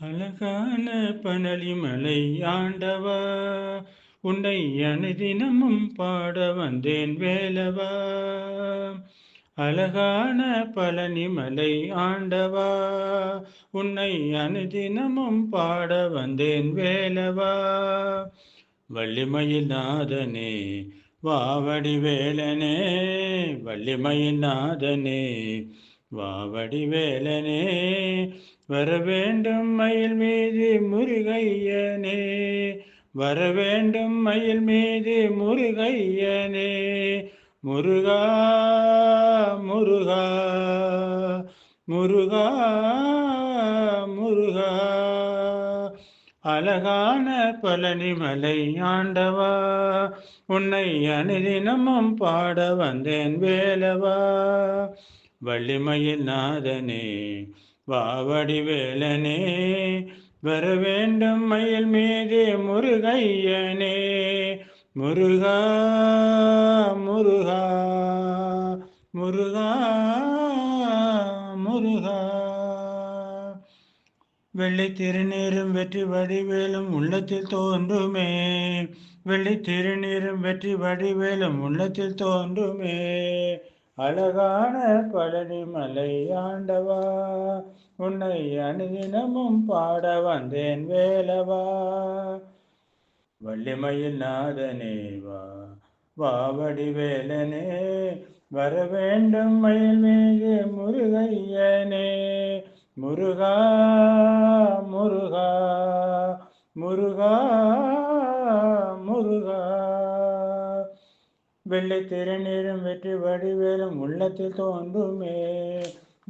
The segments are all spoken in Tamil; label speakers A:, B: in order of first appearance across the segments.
A: அழகான பனலிமலை ஆண்டவா, உன்னை அனுதினமும் பாட வந்தேன் வேலவா. அழகான பழனிமலை ஆண்டவா, உன்னை அனுதினமும் பாட வந்தேன் வேலவா. வள்ளிமயில் நாதனே வாவடி வேலனே, வள்ளிமயில் நாதனே வாவடி வேலனே, வர வேண்டும் மயில் மீது முருகையனே, வர வேண்டும் மயில் மீது முருகையனே. முருகா முருகா முருகா முருகா. அழகான பழனிமலை ஆண்டவா, உன்னை அனுதினமும் பாட வந்தேன் வேலவா. வள்ளிமயில் நாதனே வாவடி வேலனே, வர வேண்டும் மயில் மீது முருகையனே. முருகா முருகா முருகா முருகா. வெள்ளை திருநீரும் வெற்றி வடிவேலும் உள்ளத்தில் தோன்றுமே, வெள்ளை திருநீரும் வெற்றி வடிவேலும் உள்ளத்தில் தோன்றுமே. அழகான பழனிமலை ஆண்டவா, உன்னை அனுதினமும் பாட வந்தேன் வேலவா. வள்ளிமயில் நாதனே வாவடி வேலனே, வர வேண்டும் மயில் மீது முருகையனே. முருகா முருகா முருகா முருகா. வெள்ளை திருநீரும் வெற்றி வடிவேலும் உள்ளத்தில் தோன்றுமே,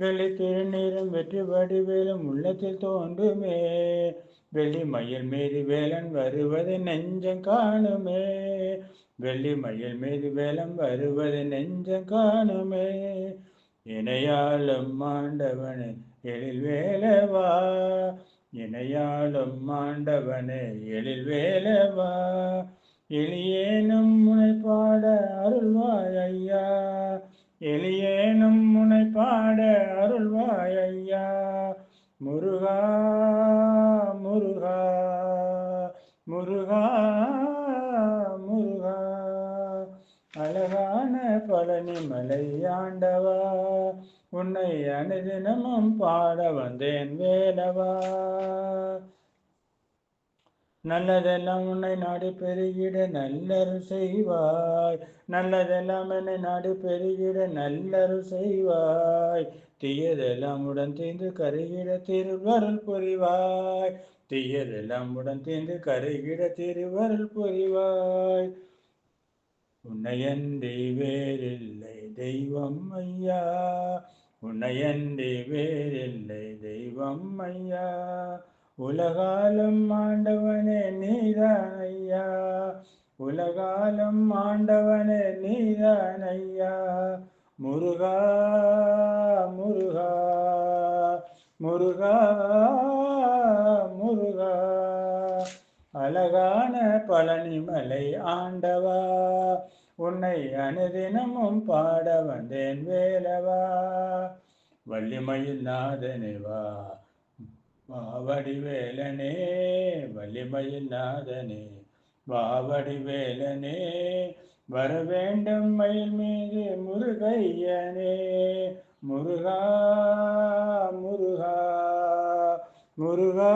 A: வெள்ளை திருநீரும் வெற்றி வடிவேலும் உள்ளத்தில் தோன்றுமே. வெள்ளி மயில் மீது வேலன் வருவது நெஞ்சம் காணுமே, வெள்ளி மயில் மீது வேலன் வருவது நெஞ்சம் காணுமே. இணையாளும் ஆண்டவனே எழில் வேலவா, இணையாளும் ஆண்டவனே எழில் வேலவா. எளியேனும் முனை பாட அருள்வாய் ஐயா, எளியேனும் முனை பாட அருள்வாய் ஐயா. முருகா முருகா முருகா முருகா. அழகான பழனிமலை ஆண்டவா, உன்னை அனுதினமும் பாட வந்தேன் வேலவா. நல்லதெல்லாம் உன்னை நாடி பெருகிட நல்லருள் செய்வாய், நல்லதெல்லாம் என்னை நாடி பெருகிட நல்லருள் செய்வாய். தீயதெல்லாம் உடன் தீர்ந்து கருகிட திருவருள் புரிவாய், தீயதெல்லாம் உடன் தீர்ந்து கருகிட திருவருள் புரிவாய். உன்னையன்றி வேறில்லை தெய்வம் ஐயா, உன்னையன்றி வேறில்லை தெய்வம் ஐயா. உலகாலும் ஆண்டவனே நீதான் ஐயா, உலகாலும் ஆண்டவனே நீதான் ஐயா. முருகா முருகா முருகா முருகா. அழகான பழனிமலை ஆண்டவா, உன்னை அனுதினமும் பாட வந்தேன் வேலவா. வள்ளிமயில் நாதனே வாவடி வேலனே, வள்ளிமயில் நாதனே வாவடி வேலனே, வர வேண்டும் மயில் மீது முருகையனே. முருகா முருகா முருகா